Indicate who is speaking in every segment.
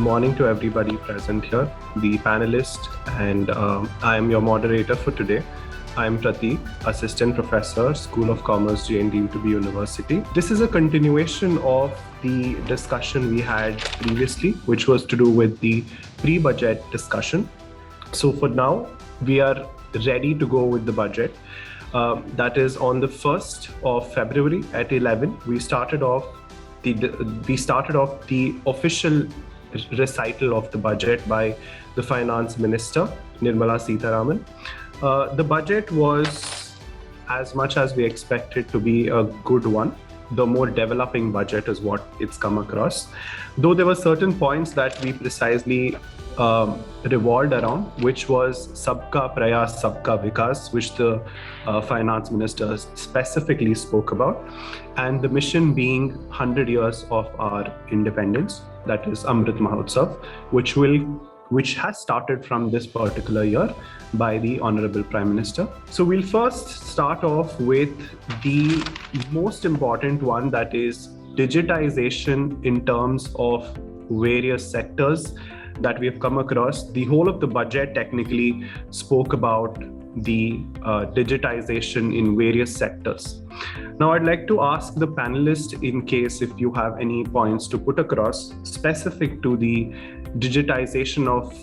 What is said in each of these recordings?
Speaker 1: morning to everybody present here, the panelists, and I am your moderator for today. I'm Prateek, Assistant Professor, School of Commerce, JND UTB University. This is a continuation of the discussion we had previously, which was to do with the pre-budget discussion. So for now, we are ready to go with the budget. That is on the 1st of February at 11. We started off the official recital of the budget by the Finance Minister, Nirmala Sitharaman. The budget was as much as we expected to be a good one. The more developing budget is what it's come across. Though there were certain points that we precisely revolved around, which was Sabka Prayas, Sabka Vikas, which the finance minister specifically spoke about, and the mission being 100 years of our independence, that is Amrit Mahotsav, which has started from this particular year by the Honorable Prime Minister. So we'll first start off with the most important one, that is digitization in terms of various sectors that we have come across. The whole of the budget technically spoke about the digitization in various sectors. Now, I'd like to ask the panelists, in case if you have any points to put across specific to the digitization of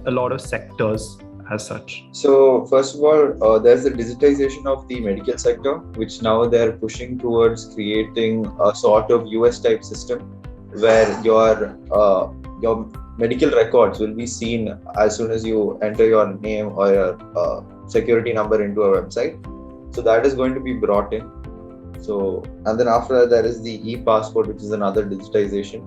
Speaker 1: a lot of sectors as such.
Speaker 2: So first of all, there's the digitization of the medical sector, which now they're pushing towards creating a sort of US type system where your medical records will be seen as soon as you enter your name or your security number into a website. So that is going to be brought in. So, and then after that, there is the e-passport, which is another digitization.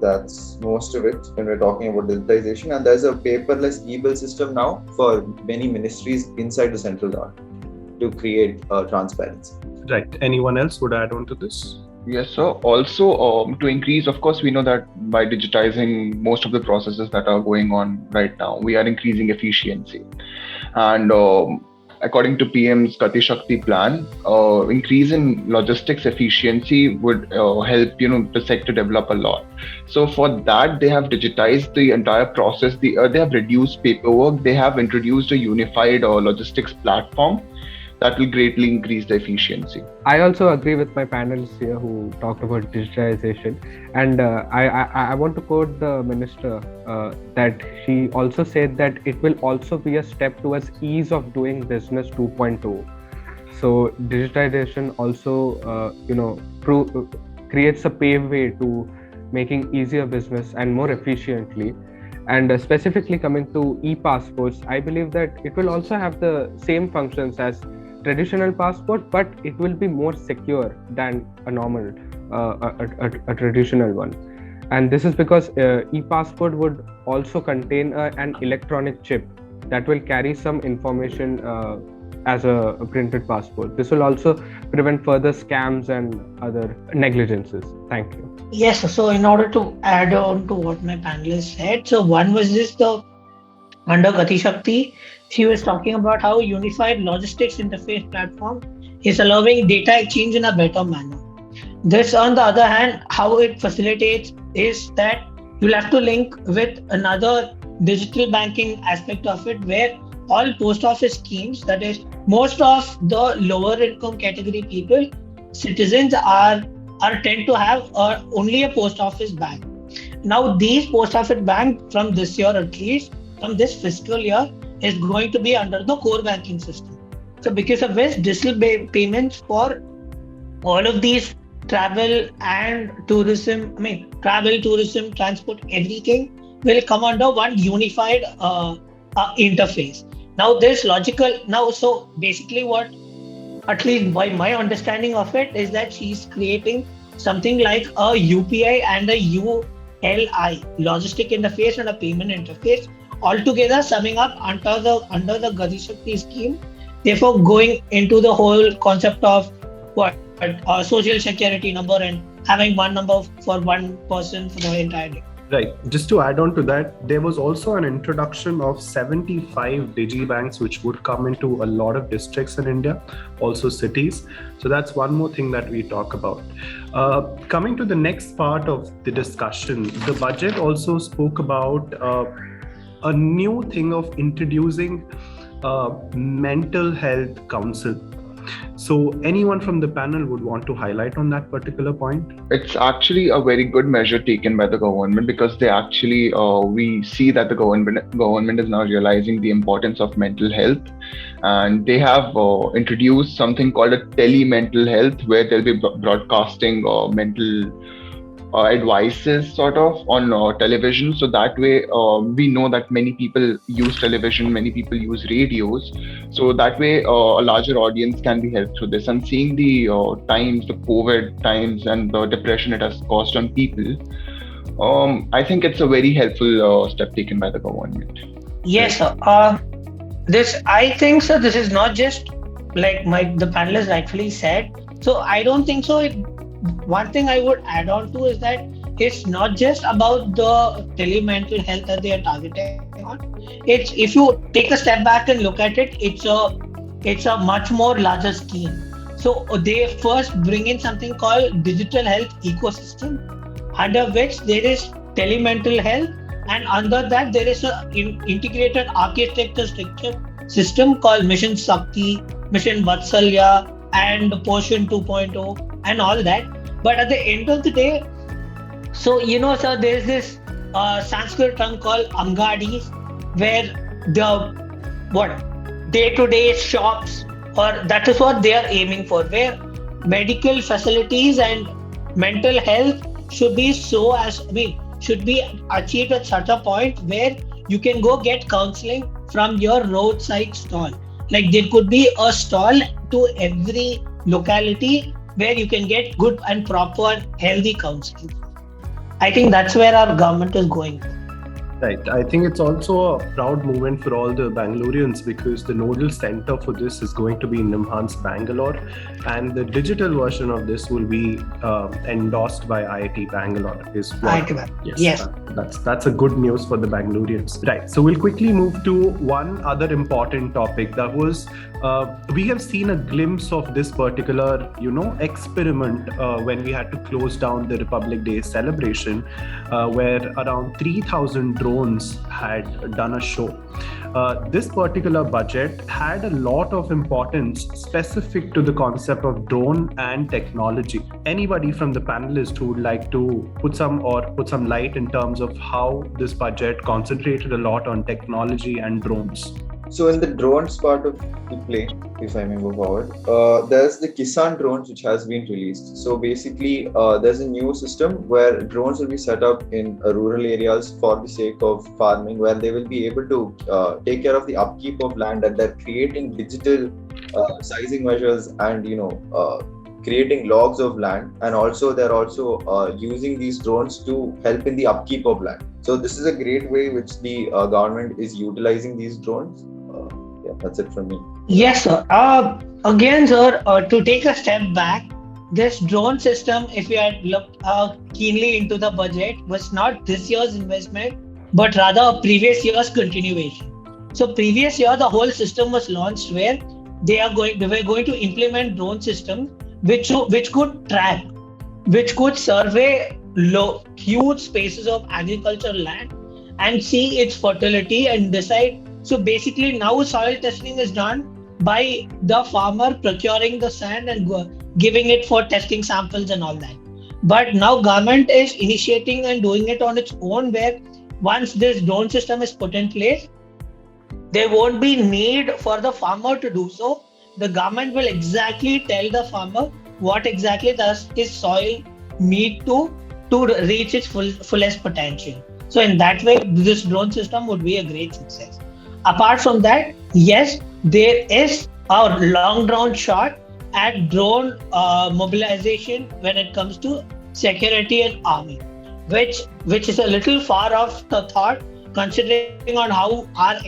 Speaker 2: That's most of it when we're talking about digitization. And there's a paperless e-bill system now for many ministries inside the central government to create transparency.
Speaker 1: Right. Anyone else would add on to this?
Speaker 3: Yes, so also to increase, of course, we know that by digitizing most of the processes that are going on right now, we are increasing efficiency. And according to PM's Gati Shakti plan, increase in logistics efficiency would help the sector develop a lot. So for that, they have digitized the entire process. They have reduced paperwork. They have introduced a unified logistics platform that will greatly increase the efficiency.
Speaker 4: I also agree with my panelists here who talked about digitization, and I want to quote the minister that she also said that it will also be a step towards ease of doing business 2.0. So digitization also creates a paveway to making easier business and more efficiently. And specifically coming to e-passports, I believe that it will also have the same functions as traditional passport, but it will be more secure than a normal, a traditional one. And this is because e-passport would also contain an electronic chip that will carry some information as a printed passport. This will also prevent further scams and other negligences. Thank you.
Speaker 5: Yes, so in order to add on to what my panelists said, so one was this, under Gati Shakti, she was talking about how unified logistics interface platform is allowing data exchange in a better manner. This, on the other hand, how it facilitates is that you'll have to link with another digital banking aspect of it, where all post office schemes, that is, most of the lower income category people, citizens are tend to have only a post office bank. Now, these post office bank from this year, at least from this fiscal year, is going to be under the core banking system. So because of which digital payments for all of these travel, transport, everything will come under one unified interface. Now this so basically what, at least by my understanding of it, is that she's creating something like a UPI and a ULI, logistic interface and a payment interface, altogether summing up under the Gati Shakti scheme, therefore going into the whole concept of social security number and having one number for one person for the entire day.
Speaker 1: Right. Just to add on to that, there was also an introduction of 75 digibanks, which would come into a lot of districts in India, also cities. So that's one more thing that we talk about. Coming to the next part of the discussion, the budget also spoke about a new thing of introducing mental health council. So anyone from the panel would want to highlight on that particular point?
Speaker 3: It's actually a very good measure taken by the government, because they actually we see that the government is now realizing the importance of mental health, and they have introduced something called a tele-mental health, where they'll be broadcasting mental advices sort of on television. So that way we know that many people use television, many people use radios, so that way a larger audience can be helped through this. And seeing the times, the COVID times, and the depression it has caused on people, I think it's a very helpful step taken by the government.
Speaker 5: Yes, sir. This I think so. This is not just like the panelists rightfully said. So I don't think so. One thing I would add on to is that it's not just about the tele-mental health that they are targeting on. It's, if you take a step back and look at it, it's a much more larger scheme. So they first bring in something called digital health ecosystem, under which there is tele-mental health, and under that there is a integrated architecture system called Mission Shakti, Mission Vatsalya, and Poshan 2.0 and all that. But at the end of the day, so sir, there's this Sanskrit term called angadis, where the day-to-day shops, or that is what they are aiming for, where medical facilities and mental health should be should be achieved at such a point where you can go get counseling from your roadside stall. Like there could be a stall to every locality where you can get good and proper healthy counseling. I think that's where our government is going.
Speaker 1: Right. I think it's also a proud moment for all the Bangaloreans, because the nodal center for this is going to be NIMHANS Bangalore, and the digital version of this will be endorsed by IIT Bangalore.
Speaker 5: Yes.
Speaker 1: That's a good news for the Bangaloreans. Right. So we'll quickly move to one other important topic. That was we have seen a glimpse of this particular experiment when we had to close down the Republic Day celebration, where around 3,000 drones had done a show. This particular budget had a lot of importance specific to the concept of drone and technology. Anybody from the panelists who would like to put some light in terms of how this budget concentrated a lot on technology and drones?
Speaker 2: So in the drones part of the play, if I may go forward, there's the Kisan drones which has been released. So basically, there's a new system where drones will be set up in rural areas for the sake of farming, where they will be able to take care of the upkeep of land, and they're creating digital sizing measures and creating logs of land, and also they're also using these drones to help in the upkeep of land. So this is a great way which the government is utilizing these drones. That's it from me.
Speaker 5: Yes, sir. Again, sir, to take a step back, this drone system, if you had looked keenly into the budget, was not this year's investment, but rather a previous year's continuation. So previous year, the whole system was launched where they were going to implement drone systems which could track, which could survey huge spaces of agricultural land and see its fertility and decide. So basically now soil testing is done by the farmer procuring the sand and giving it for testing samples and all that. But now government is initiating and doing it on its own, where once this drone system is put in place, there won't be need for the farmer to do so. The government will exactly tell the farmer what exactly does his soil need to reach its fullest potential. So in that way, this drone system would be a great success. Apart from that, yes, there is a long drawn shot at drone mobilization when it comes to security and army, which is a little far off the thought, considering on how our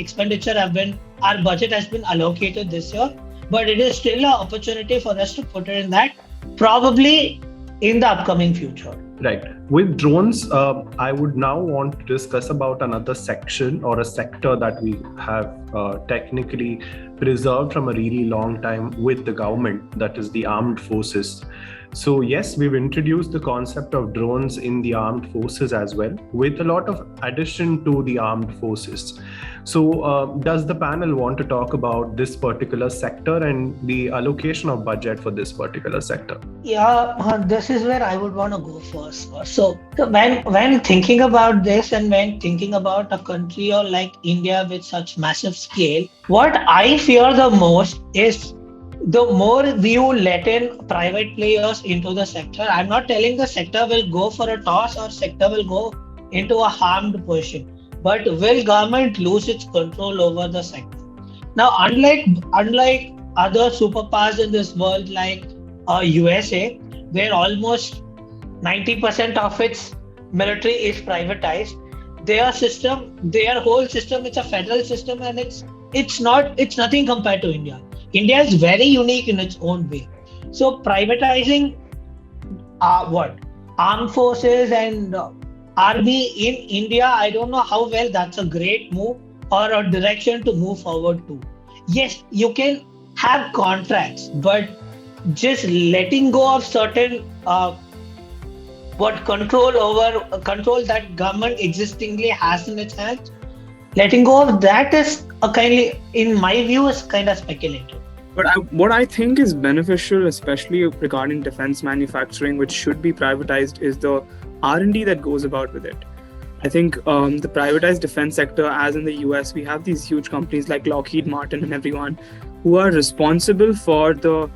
Speaker 5: budget has been allocated this year. But it is still an opportunity for us to put it in that, probably in the upcoming future.
Speaker 1: Right. With drones, I would now want to discuss about another section or a sector that we have technically preserved from a really long time with the government, that is the armed forces. So yes, we've introduced the concept of drones in the armed forces as well, with a lot of addition to the armed forces. So does the panel want to talk about this particular sector and the allocation of budget for this particular sector?
Speaker 5: Yeah, this is where I would want to go first. So when thinking about this and when thinking about a country or like India with such massive scale, what I fear the most is the more you let in private players into the sector. I'm not telling the sector will go for a toss or sector will go into a harmed position, but will government lose its control over the sector? Now, unlike other superpowers in this world, like USA, where almost 90% of its military is privatized, their whole system, it's a federal system, and it's nothing compared to India. India is very unique in its own way. So privatizing what armed forces and army in India, I don't know how well that's a great move or a direction to move forward to. Yes, you can have contracts, but just letting go of certain what control that government existingly has in its hands, letting go of that is a kindly, in my view, is kind of speculative.
Speaker 6: But what I think is beneficial, especially regarding defense manufacturing, which should be privatized, is the R&D that goes about with it. I think the privatized defense sector, as in the US, we have these huge companies like Lockheed Martin and everyone who are responsible for the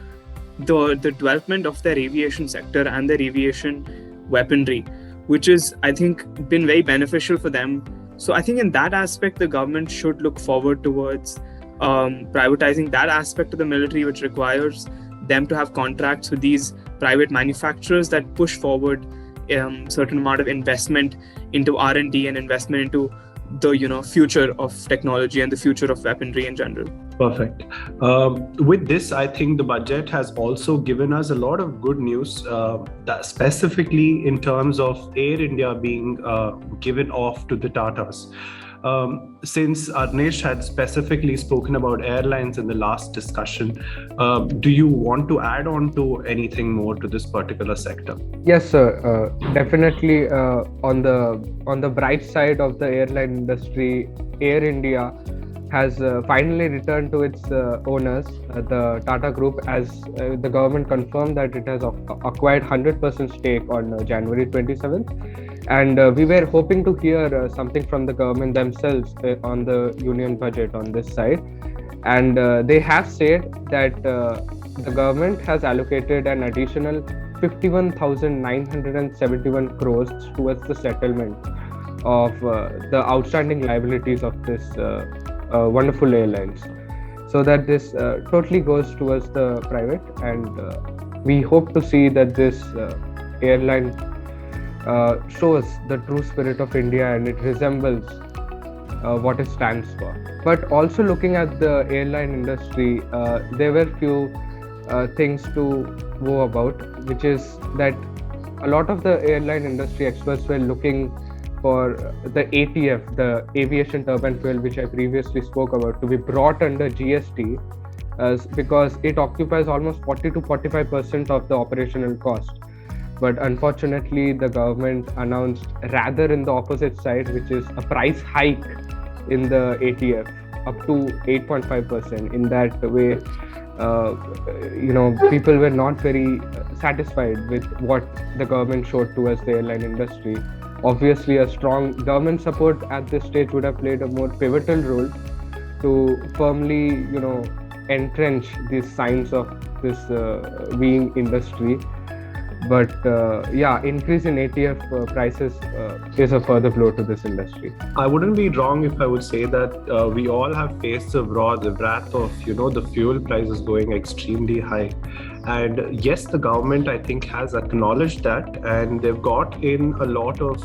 Speaker 6: development of their aviation sector and their aviation weaponry, which is, I think, been very beneficial for them. So I think in that aspect, the government should look forward towards privatizing that aspect of the military, which requires them to have contracts with these private manufacturers that push forward certain amount of investment into R&D and investment into the future of technology and the future of weaponry in general.
Speaker 1: Perfect. With this, I think the budget has also given us a lot of good news, that specifically in terms of Air India being given off to the Tatas. Since Arnesh had specifically spoken about airlines in the last discussion, do you want to add on to anything more to this particular sector?
Speaker 4: Yes, sir. Definitely. On the bright side of the airline industry, Air India has finally returned to its owners, the Tata Group, as the government confirmed that it has acquired 100% stake on January 27th. And we were hoping to hear something from the government themselves on the union budget on this side. And they have said that the government has allocated an additional 51,971 crores towards the settlement of the outstanding liabilities of this wonderful airlines, so that this totally goes towards the private. And we hope to see that this airline shows the true spirit of India and it resembles what it stands for. But also looking at the airline industry, there were few things to go about, which is that a lot of the airline industry experts were looking for the ATF, the aviation turbine fuel, which I previously spoke about, to be brought under GST, because it occupies almost 40 to 45% of the operational cost. But unfortunately, the government announced rather in the opposite side, which is a price hike in the ATF up to 8.5%. In that way, people were not very satisfied with what the government showed towards the airline industry. Obviously, a strong government support at this stage would have played a more pivotal role to firmly, entrench these signs of this being industry. But increase in ATF prices is a further blow to this industry.
Speaker 1: I wouldn't be wrong if I would say that we all have faced the wrath of the fuel prices going extremely high. And yes, the government, I think, has acknowledged that, and they've got in a lot of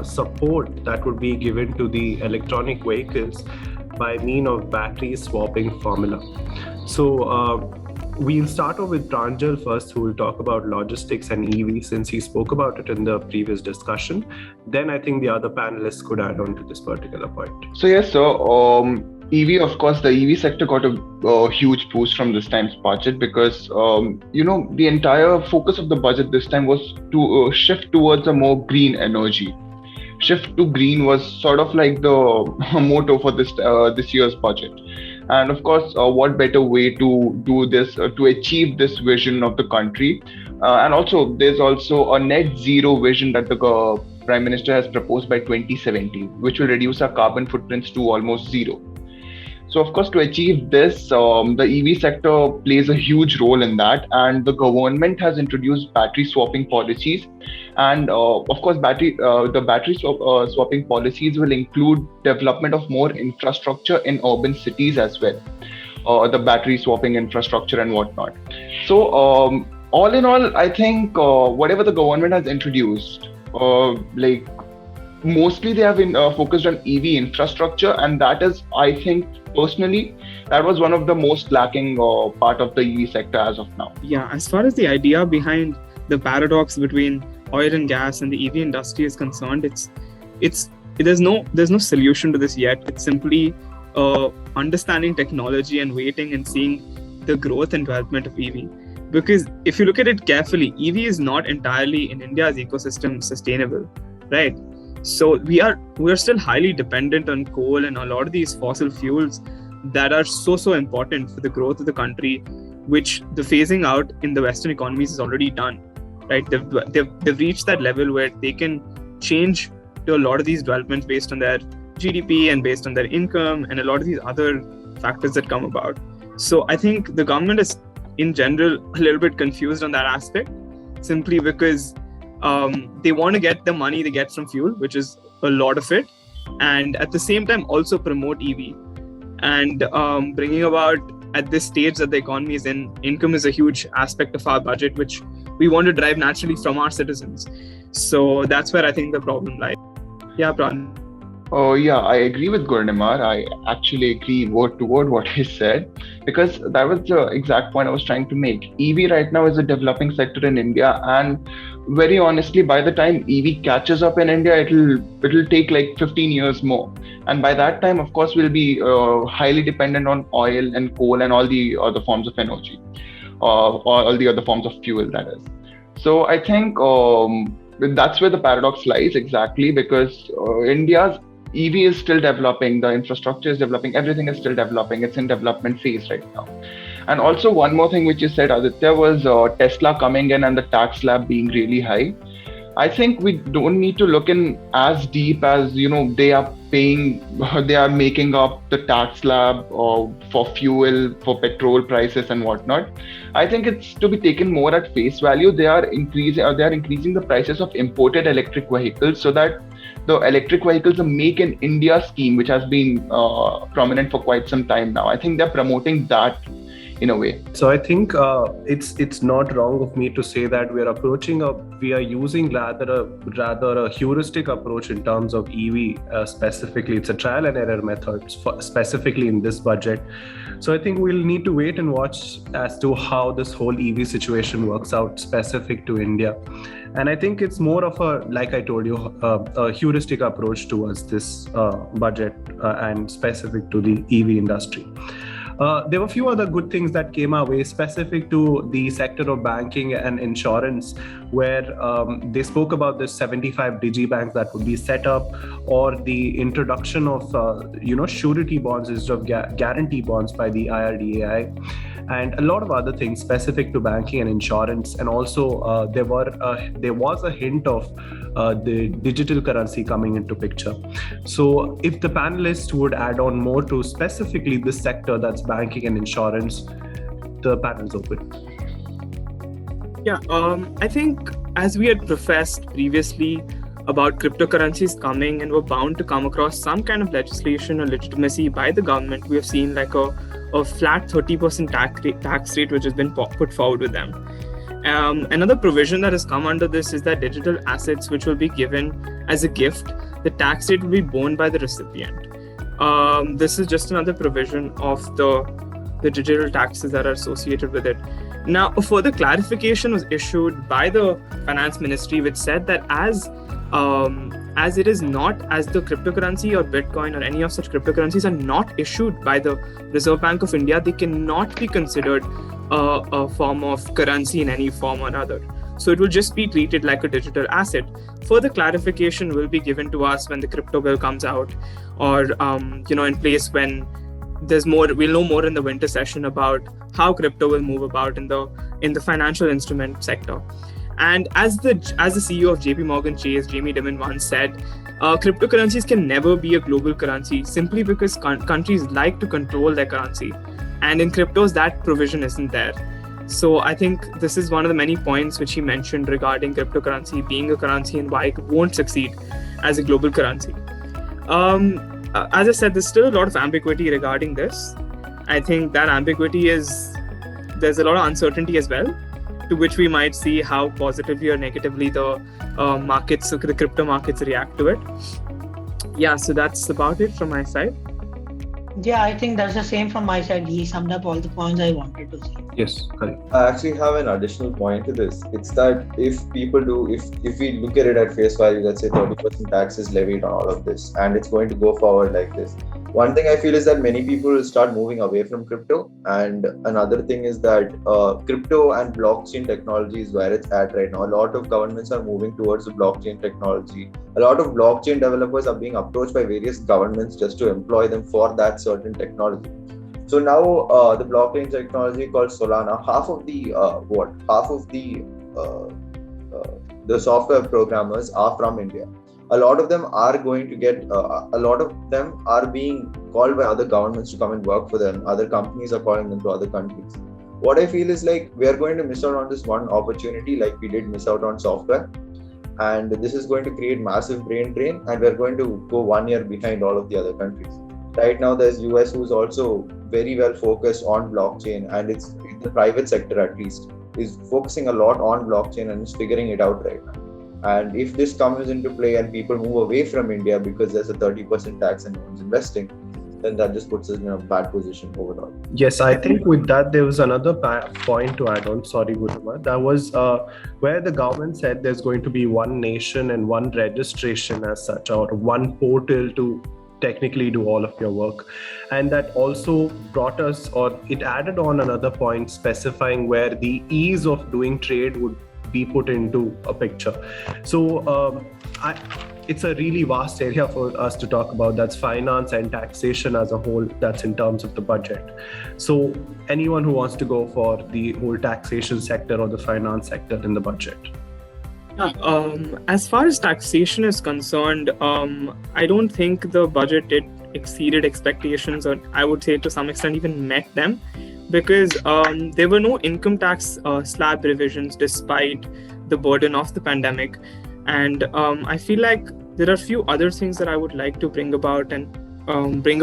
Speaker 1: support that would be given to the electronic vehicles by mean of battery swapping formula. So we'll start off with Pranjal first, who will talk about logistics and EV, since he spoke about it in the previous discussion. Then I think the other panelists could add on to this particular point.
Speaker 3: So yes, so EV, of course, the EV sector got a huge boost from this time's budget because the entire focus of the budget this time was to shift towards a more green energy. Shift to green was sort of like the motto for this year's budget. And of course, what better way to do this, to achieve this vision of the country? And also, there's also a net zero vision that the Prime Minister has proposed by 2070, which will reduce our carbon footprints to almost zero. So, of course, to achieve this, the EV sector plays a huge role in that. And the government has introduced battery swapping policies. And of course, the battery swapping policies will include development of more infrastructure in urban cities as well, the battery swapping infrastructure and whatnot. So, all in all, I think whatever the government has introduced, mostly they have been focused on EV infrastructure, and that is, I think, personally, that was one of the most lacking part of the EV sector as of now.
Speaker 6: Yeah, as far as the idea behind the paradox between oil and gas and the EV industry is concerned, there's no solution to this yet. It's simply understanding technology and waiting and seeing the growth and development of EV. Because if you look at it carefully, EV is not entirely in India's ecosystem sustainable, right? So we are still highly dependent on coal and a lot of these fossil fuels that are so important for the growth of the country, which the phasing out in the Western economies is already done, right? They've reached that level where they can change to a lot of these developments based on their GDP and based on their income and a lot of these other factors that come about. So I think the government is in general a little bit confused on that aspect, simply because they want to get the money they get from fuel, which is a lot of it, and at the same time also promote EV. And bringing about, at this stage that the economy is in, income is a huge aspect of our budget, which we want to drive naturally from our citizens. So that's where I think the problem lies. Yeah, Pran.
Speaker 3: Oh yeah, I agree with Gurnimar. I actually agree word to word what he said, because that was the exact point I was trying to make. EV right now is a developing sector in India, and very honestly, by the time EV catches up in India, it'll take like 15 years more. And by that time, of course, we'll be highly dependent on oil and coal and all the other forms of energy, or all the other forms of fuel, that is. So I think that's where the paradox lies exactly, because India's EV is still developing, the infrastructure is developing, everything is still developing. It's in development phase right now. And also one more thing which you said, Aditya, was Tesla coming in and the tax slab being really high. I think we don't need to look in as deep as, they are making up the tax slab for fuel, for petrol prices and whatnot. I think it's to be taken more at face value. They are increasing the prices of imported electric vehicles, so that the electric vehicles, a Make in India scheme, which has been prominent for quite some time now. I think they're promoting that in a way.
Speaker 1: So I think it's not wrong of me to say that we are using rather a heuristic approach in terms of EV specifically. It's a trial and error method specifically in this budget. So I think we'll need to wait and watch as to how this whole EV situation works out specific to India. And I think it's more of a, like I told you, a heuristic approach towards this budget and specific to the EV industry. There were a few other good things that came our way specific to the sector of banking and insurance, where they spoke about this 75 digibanks that would be set up, or the introduction of surety bonds instead of guarantee bonds by the IRDAI, and a lot of other things specific to banking and insurance. And also there was a hint of the digital currency coming into picture. So if the panelists would add on more to specifically this sector, that's banking and insurance, the panel's open.
Speaker 6: Yeah, I think as we had professed previously about cryptocurrencies coming, and we're bound to come across some kind of legislation or legitimacy by the government, we have seen like a flat 30% tax rate which has been put forward with them. Another provision that has come under this is that digital assets which will be given as a gift, the tax rate will be borne by the recipient. This is just another provision of the the digital taxes that are associated with it. Now, a further clarification was issued by the Finance Ministry, which said that as it is not, as the cryptocurrency or Bitcoin or any of such cryptocurrencies are not issued by the Reserve Bank of India, they cannot be considered a form of currency in any form or other. So it will just be treated like a digital asset. Further clarification will be given to us when the crypto bill comes out, or in place when there's more. We'll know more in the winter session about how crypto will move about in the financial instrument sector. And as the CEO of JP Morgan Chase, Jamie Dimon, once said, cryptocurrencies can never be a global currency simply because countries like to control their currency, and in cryptos that provision isn't there. So I think this is one of the many points which he mentioned regarding cryptocurrency being a currency and why it won't succeed as a global currency. As I said, there's still a lot of ambiguity regarding this. I think that ambiguity there's a lot of uncertainty as well, to which we might see how positively or negatively the crypto markets react to it. Yeah, so that's about it from my side.
Speaker 5: Yeah, I think that's the same from my side. He summed up all the points I wanted to say.
Speaker 1: Yes, correct.
Speaker 2: I actually have an additional point to this. It's that if we look at it at face value, let's say 30% tax is levied on all of this, and it's going to go forward like this. One thing I feel is that many people will start moving away from crypto, and another thing is that crypto and blockchain technology is where it's at right now. A lot of governments are moving towards the blockchain technology. A lot of blockchain developers are being approached by various governments just to employ them for that certain technology. So now the blockchain technology called Solana, half of the software programmers are from India. A lot of them are going to get, a lot of them are being called by other governments to come and work for them. Other companies are calling them to other countries. What I feel is like we are going to miss out on this one opportunity, like we did miss out on software. And this is going to create massive brain drain, and we're going to go 1 year behind all of the other countries. Right now, there's US who's also very well focused on blockchain, and it's the private sector at least is focusing a lot on blockchain and is figuring it out right now. And if this comes into play and people move away from India because there's a 30% tax and no one's investing, then that just puts us in a bad position overall.
Speaker 1: Yes, I think with that, there was another point to add on. Sorry, Guruma. That was where the government said there's going to be one nation and one registration as such, or one portal to technically do all of your work. And that also brought us, or it added on another point specifying where the ease of doing trade would be put into a picture. So it's a really vast area for us to talk about. That's finance and taxation as a whole. That's in terms of the budget. So anyone who wants to go for the whole taxation sector or the finance sector in the budget?
Speaker 6: As far as taxation is concerned, I don't think the budget exceeded expectations, or I would say to some extent even met them, because there were no income tax slab revisions despite the burden of the pandemic. And I feel like there are a few other things that I would like to bring about and bring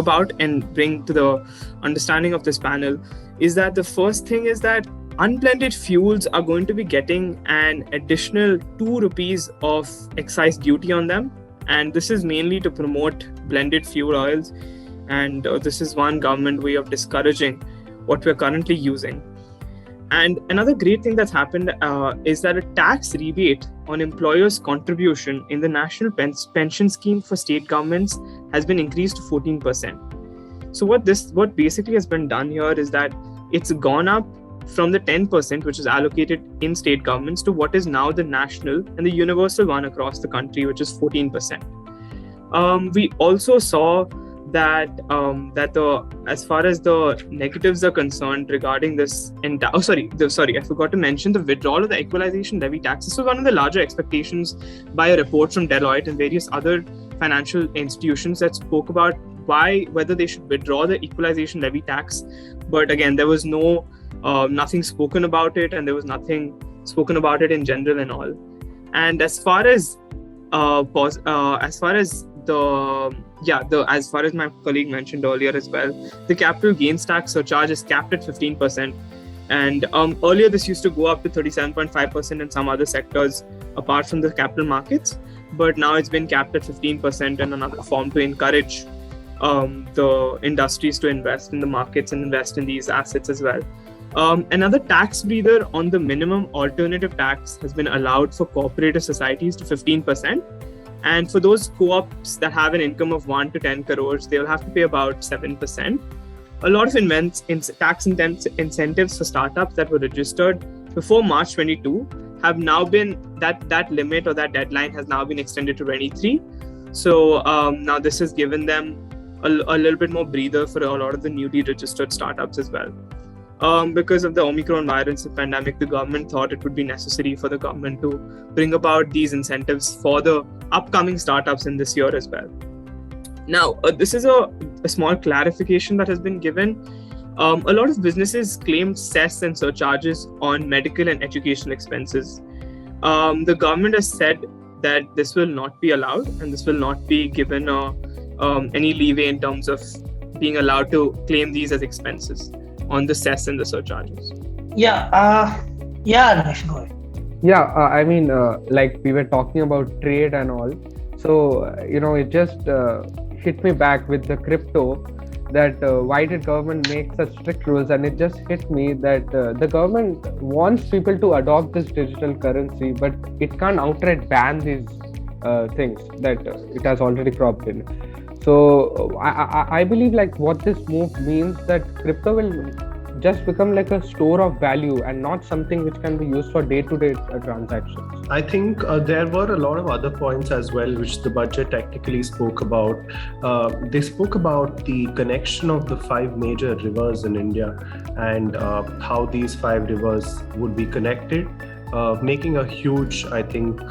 Speaker 6: to the understanding of this panel. Is that the first thing is that unblended fuels are going to be getting an additional 2 rupees of excise duty on them, and this is mainly to promote blended fuel oils, and this is one government way of discouraging what we're currently using. And another great thing that's happened is that a tax rebate on employers' contribution in the national pension scheme for state governments has been increased to 14%. So what basically has been done here is that it's gone up from the 10% which is allocated in state governments to what is now the national and the universal one across the country, which is 14%. We also saw that as far as the negatives are concerned regarding this, I forgot to mention the withdrawal of the equalization levy tax. This was one of the larger expectations by a report from Deloitte and various other financial institutions that spoke about whether they should withdraw the equalization levy tax. But again, there was nothing spoken about it, and there was nothing spoken about it in general and all. And as far as my colleague mentioned earlier as well, the capital gains tax surcharge is capped at 15%. And earlier this used to go up to 37.5% in some other sectors apart from the capital markets, but now it's been capped at 15% in another form to encourage the industries to invest in the markets and invest in these assets as well. Another tax breather on the minimum alternative tax has been allowed for cooperative societies to 15%. And for those co-ops that have an income of 1 to 10 crores, they'll have to pay about 7%. A lot of tax incentives for startups that were registered before March 22 have now been, that limit or that deadline has now been extended to 23. So now this has given them a little bit more breather for a lot of the newly registered startups as well. Because of the Omicron virus pandemic, the government thought it would be necessary for the government to bring about these incentives for the upcoming startups in this year as well. Now, this is a small clarification that has been given. A lot of businesses claimed cess and surcharges on medical and educational expenses. The government has said that this will not be allowed and this will not be given any leeway in terms of being allowed to claim these as expenses on the cess and the surcharges.
Speaker 5: Ramesh, go ahead.
Speaker 4: I mean, like we were talking about trade and all. So, it just hit me back with the crypto that why did government make such strict rules? And it just hit me that the government wants people to adopt this digital currency, but it can't outright ban these things that it has already cropped in. So I believe like what this move means that crypto will just become like a store of value and not something which can be used for day-to-day transactions.
Speaker 1: I think there were a lot of other points as well which the budget technically spoke about. They spoke about the connection of the 5 major rivers in India and how these 5 rivers would be connected, making a huge, I think,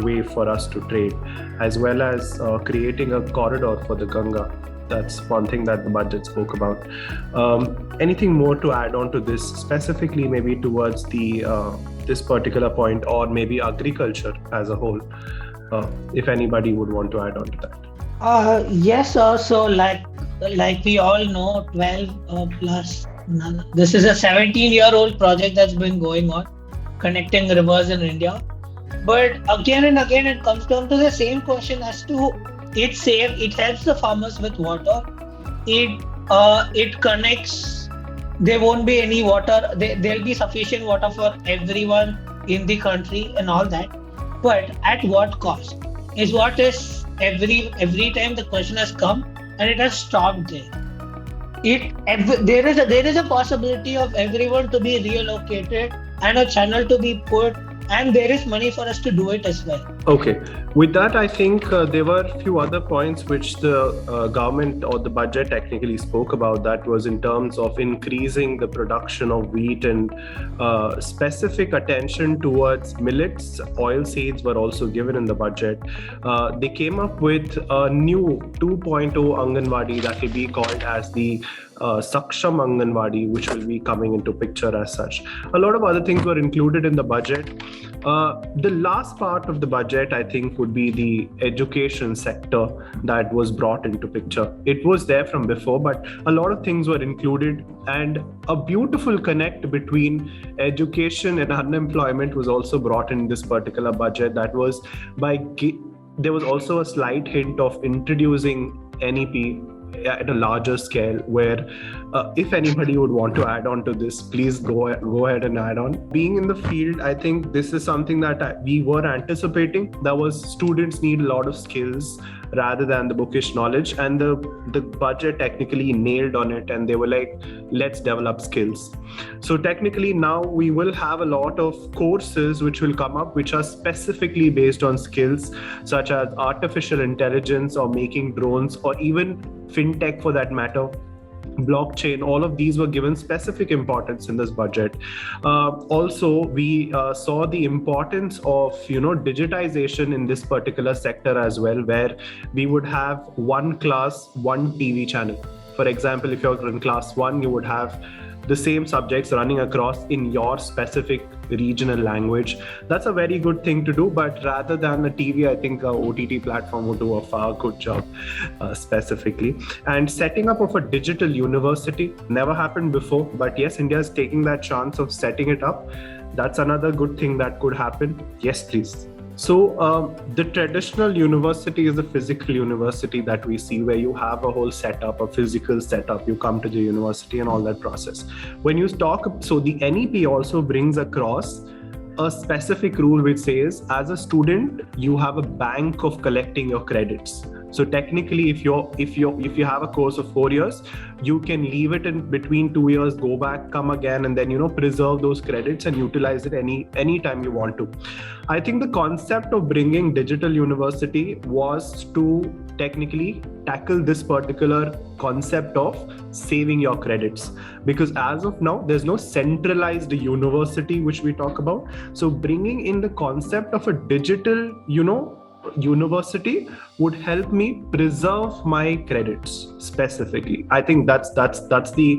Speaker 1: way for us to trade, as well as creating a corridor for the Ganga. That's one thing that the budget spoke about. Anything more to add on to this, specifically maybe towards the this particular point, or maybe agriculture as a whole, if anybody would want to add on to that?
Speaker 5: Yes, so like we all know, 12 plus, this is a 17-year-old project that's been going on, connecting rivers in India. But again and again, it comes down to the same question as to it helps the farmers with water. It connects. There won't be any water. There'll be sufficient water for everyone in the country and all that. But at what cost? Is what is every time the question has come and it has stopped there. There is a possibility of everyone to be reallocated and a channel to be put, and there is money for us to do it as well.
Speaker 1: Okay. With that, I think there were a few other points which the government or the budget technically spoke about. That was in terms of increasing the production of wheat and specific attention towards millets. Oil seeds were also given in the budget. They came up with a new 2.0 Anganwadi that will be called as the Saksham Anganwadi, which will be coming into picture as such. A lot of other things were included in the budget. The last part of the budget, I think, would be the education sector that was brought into picture. It was there from before, but a lot of things were included, and a beautiful connect between education and unemployment was also brought in this particular budget. That was there was also a slight hint of introducing NEP at a larger scale, where if anybody would want to add on to this, please go ahead and add on. Being in the field, I think this is something that we were anticipating. That was, students need a lot of skills rather than the bookish knowledge, and the budget technically nailed on it, and they were like, let's develop skills. So technically now we will have a lot of courses which will come up which are specifically based on skills such as artificial intelligence or making drones, or even fintech for that matter, blockchain. All of these were given specific importance in this budget. Also, we saw the importance of digitization in this particular sector as well, where we would have one class, one TV channel. For example, if you're in class 1, you would have the same subjects running across in your specific regional language. That's a very good thing to do, but rather than a TV, I think a OTT platform would do a far good job specifically. And setting up of a digital university never happened before, but yes, India is taking that chance of setting it up. That's another good thing that could happen. Yes, please. So the traditional university is the physical university that we see, where you have a whole setup, a physical setup. You come to the university and all that process. When you talk, so the NEP also brings across a specific rule which says, as a student, you have a bank of collecting your credits. So technically, if you have a course of 4 years, you can leave it in between 2 years, go back, come again, and then preserve those credits and utilize it any time you want to. I think the concept of bringing digital university was to technically tackle this particular concept of saving your credits, because as of now there's no centralized university which we talk about. So bringing in the concept of a digital university would help me preserve my credits specifically. I think that's the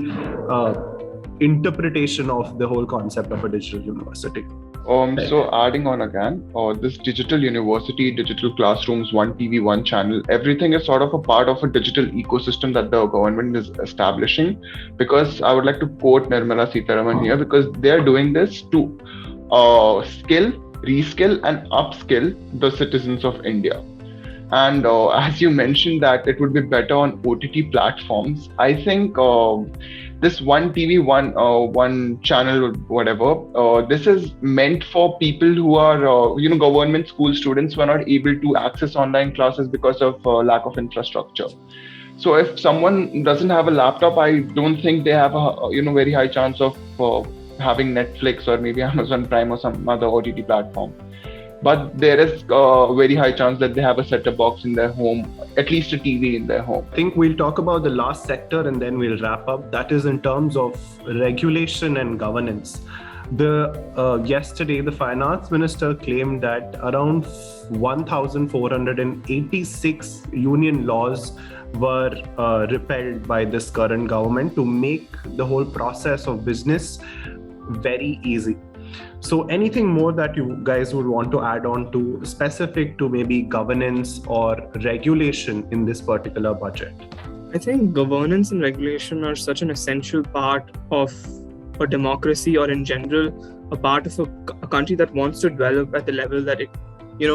Speaker 1: interpretation of the whole concept of a digital university.
Speaker 3: So adding on again, this digital university, digital classrooms, one TV, one channel, everything is sort of a part of a digital ecosystem that the government is establishing. Because I would like to quote Nirmala Sitharaman here, because they are doing this to skill, reskill and upskill the citizens of India. And as you mentioned that it would be better on OTT platforms, I think this one TV, one channel, whatever, this is meant for people who are, government school students who are not able to access online classes because of lack of infrastructure. So if someone doesn't have a laptop, I don't think they have a very high chance of having Netflix or maybe Amazon Prime or some other OTT platform. But there is a very high chance that they have a set-top box in their home, at least a TV in their home.
Speaker 1: I think we'll talk about the last sector and then we'll wrap up. That is in terms of regulation and governance. Yesterday, the finance minister claimed that around 1,486 union laws were repealed by this current government to make the whole process of business very easy. So anything more that you guys would want to add on to, specific to maybe governance or regulation in this particular budget?
Speaker 6: I think governance and regulation are such an essential part of a democracy, or in general, a part of a country that wants to develop at the level that it,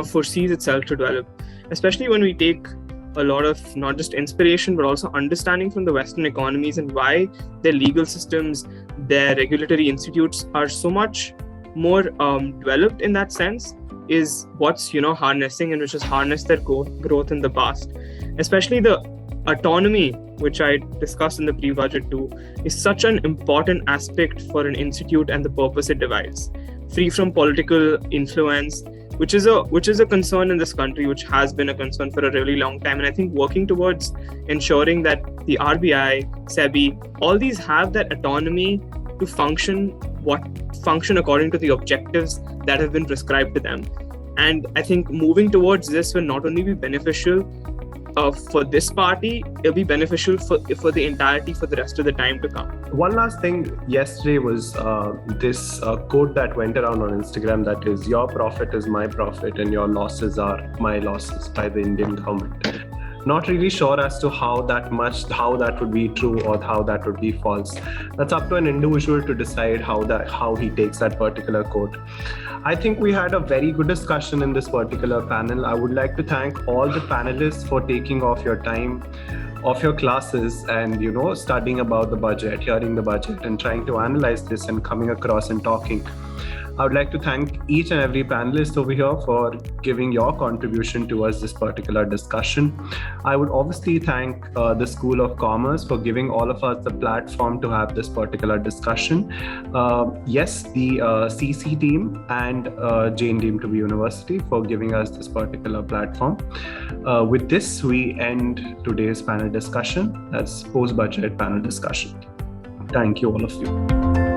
Speaker 6: foresees itself to develop. Especially when we take a lot of not just inspiration, but also understanding from the Western economies and why their legal systems, their regulatory institutes are so much more developed in that sense, is what's harnessing and which has harnessed their growth in the past. Especially the autonomy, which I discussed in the pre-budget too, is such an important aspect for an institute and the purpose it divides, free from political influence, which is a concern in this country, which has been a concern for a really long time. And I think working towards ensuring that the RBI, SEBI, all these have that autonomy to function according to the objectives that have been prescribed to them. And I think moving towards this will not only be beneficial for this party, it'll be beneficial for the entirety for the rest of the time to come.
Speaker 1: One last thing yesterday was this quote that went around on Instagram, that is, your profit is my profit and your losses are my losses, by the Indian government. Not really sure as to how that would be true or how that would be false. That's up to an individual to decide how he takes that particular quote. I think we had a very good discussion in this particular panel. I would like to thank all the panelists for taking off your time, off your classes, and studying about the budget, hearing the budget, and trying to analyze this and coming across and talking. I would like to thank each and every panelist over here for giving your contribution towards this particular discussion. I would obviously thank the School of Commerce for giving all of us the platform to have this particular discussion. Yes, the CC team and Jain Deemed to be University for giving us this particular platform. With this, we end today's panel discussion. That's post-budget panel discussion. Thank you, all of you.